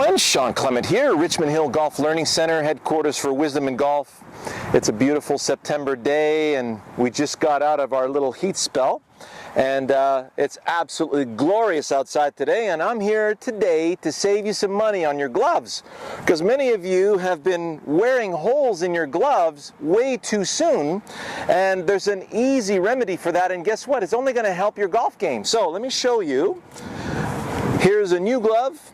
everyone, Shawn Clement here, Richmond Hill Golf Learning Center, headquarters for Wisdom in Golf. It's a beautiful September day and we just got out of our little heat spell, and it's absolutely glorious outside today, and I'm here today to save you some money on your gloves, because many of you have been wearing holes in your gloves way too soon, and there's an easy remedy for that, and guess what? It's only going to help your golf game. So let me show you. Here's a new glove.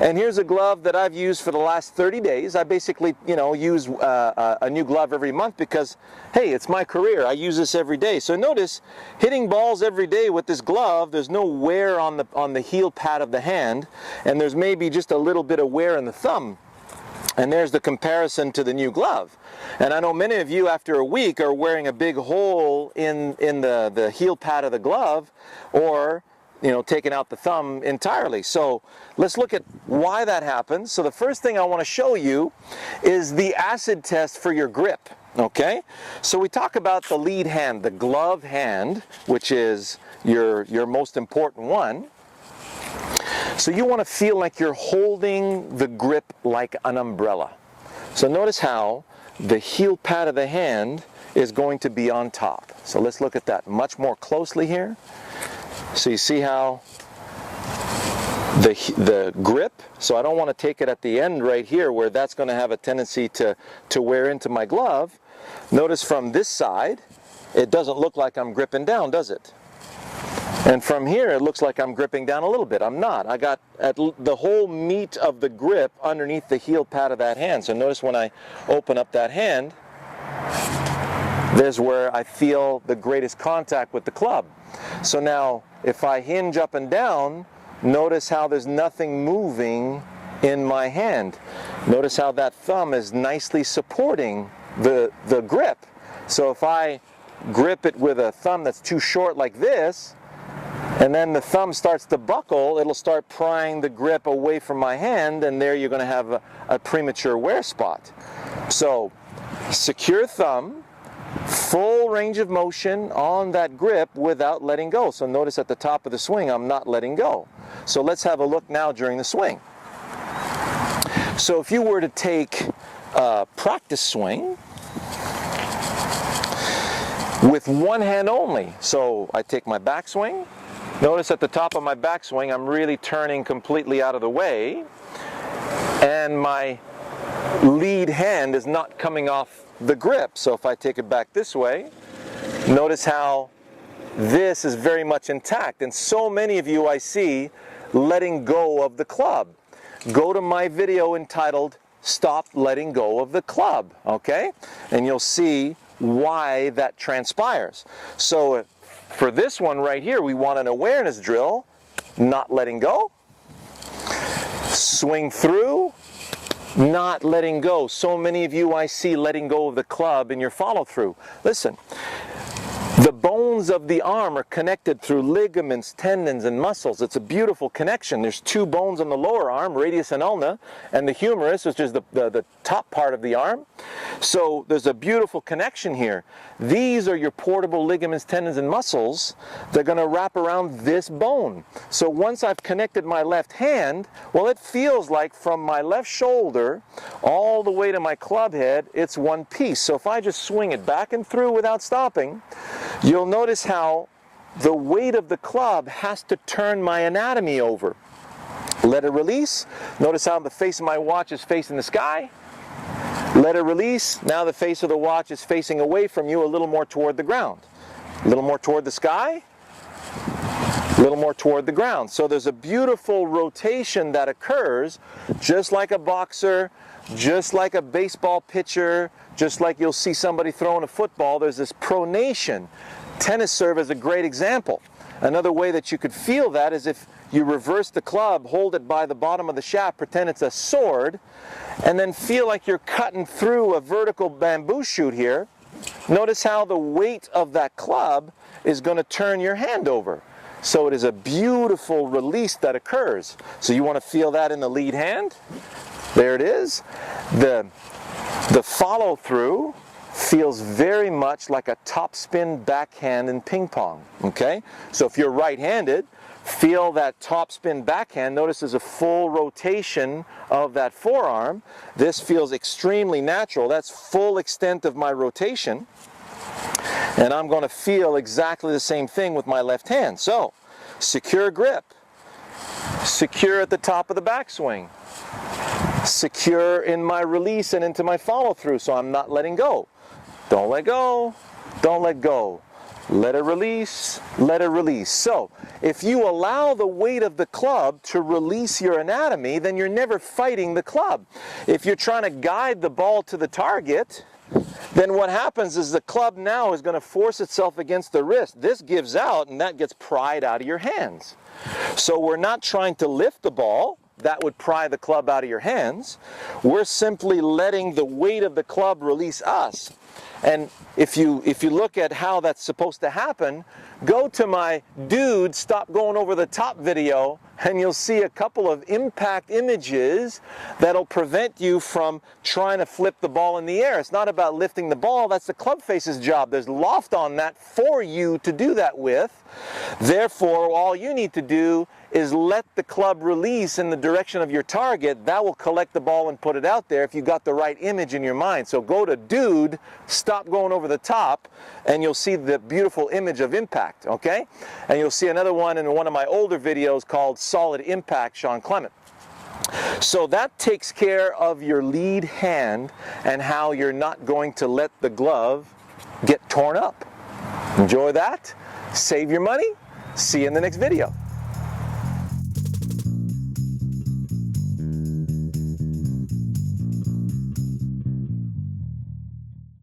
And here's a glove that I've used for the last 30 days. I basically, use a new glove every month because, hey, it's my career. I use this every day. So notice, hitting balls every day with this glove, there's no wear on the heel pad of the hand, and there's maybe just a little bit of wear in the thumb. And there's the comparison to the new glove. And I know many of you after a week are wearing a big hole in the heel pad of the glove, or taking out the thumb entirely. So let's look at why that happens. So the first thing I want to show you is the acid test for your grip. Okay? So we talk about the lead hand, the glove hand, which is your most important one. So you want to feel like you're holding the grip like an umbrella. So notice how the heel pad of the hand is going to be on top. So let's look at that much more closely here. So you see how the grip, so I don't want to take it at the end right here where that's going to have a tendency to wear into my glove. Notice from this side, it doesn't look like I'm gripping down, does it? And from here, it looks like I'm gripping down a little bit. I'm not. I got the whole meat of the grip underneath the heel pad of that hand. So notice when I open up that hand, there's where I feel the greatest contact with the club. So now, if I hinge up and down, notice how there's nothing moving in my hand. Notice how that thumb is nicely supporting the grip. So if I grip it with a thumb that's too short like this, and then the thumb starts to buckle, it'll start prying the grip away from my hand, and there you're going to have a premature wear spot. So, secure thumb, full range of motion on that grip without letting go. So notice at the top of the swing, I'm not letting go. So let's have a look now during the swing. So if you were to take a practice swing with one hand only, so I take my backswing, notice at the top of my backswing, I'm really turning completely out of the way, and my lead hand is not coming off the grip. So if I take it back this way, notice how this is very much intact. And so many of you I see letting go of the club. Go to my video entitled Stop Letting Go of the Club, okay? And you'll see why that transpires. So for this one right here, we want an awareness drill, not letting go. Swing through, not letting go. So many of you I see letting go of the club in your follow through. Listen, the bones of the arm are connected through ligaments, tendons, and muscles. It's a beautiful connection. There's two bones on the lower arm, radius and ulna, and the humerus, which is the top part of the arm. So there's a beautiful connection here. These are your portable ligaments, tendons, and muscles. They're going to wrap around this bone. So once I've connected my left hand, well, it feels like from my left shoulder all the way to my club head, it's one piece. So if I just swing it back and through without stopping, you'll notice how the weight of the club has to turn my anatomy over. Let it release. Notice how the face of my watch is facing the sky. Let it release. Now the face of the watch is facing away from you, a little more toward the ground. A little more toward the sky. A little more toward the ground. So there's a beautiful rotation that occurs, just like a boxer, just like a baseball pitcher, just like you'll see somebody throwing a football. There's this pronation. Tennis serve is a great example. Another way that you could feel that is if you reverse the club, hold it by the bottom of the shaft, pretend it's a sword, and then feel like you're cutting through a vertical bamboo shoot here. Notice how the weight of that club is going to turn your hand over. So it is a beautiful release that occurs. So you want to feel that in the lead hand. There it is. The follow through feels very much like a topspin backhand in ping pong. Okay? So if you're right-handed, Feel that top spin backhand. Notice there's a full rotation of that forearm. This feels extremely natural. That's full extent of my rotation. And I'm going to feel exactly the same thing with my left hand. So, secure grip. Secure at the top of the backswing. Secure in my release and into my follow through, so I'm not letting go. Don't let go. Don't let go. Let it release, let it release. So, if you allow the weight of the club to release your anatomy, then you're never fighting the club. If you're trying to guide the ball to the target, then what happens is the club now is going to force itself against the wrist. This gives out and that gets pried out of your hands. So we're not trying to lift the ball. That would pry the club out of your hands. We're simply letting the weight of the club release us. And if you look at how that's supposed to happen, go to my Dude, Stop Going Over the Top video, and you'll see a couple of impact images that'll prevent you from trying to flip the ball in the air. It's not about lifting the ball, that's the club face's job. There's loft on that for you to do that with. Therefore, all you need to do is let the club release in the direction of your target. That will collect the ball and put it out there if you got the right image in your mind. So go to Dude, Stop Going Over the Top, and you'll see the beautiful image of impact, okay? And you'll see another one in one of my older videos called Solid Impact, Shawn Clement. So that takes care of your lead hand and how you're not going to let the glove get torn up. Enjoy that. Save your money. See you in the next video.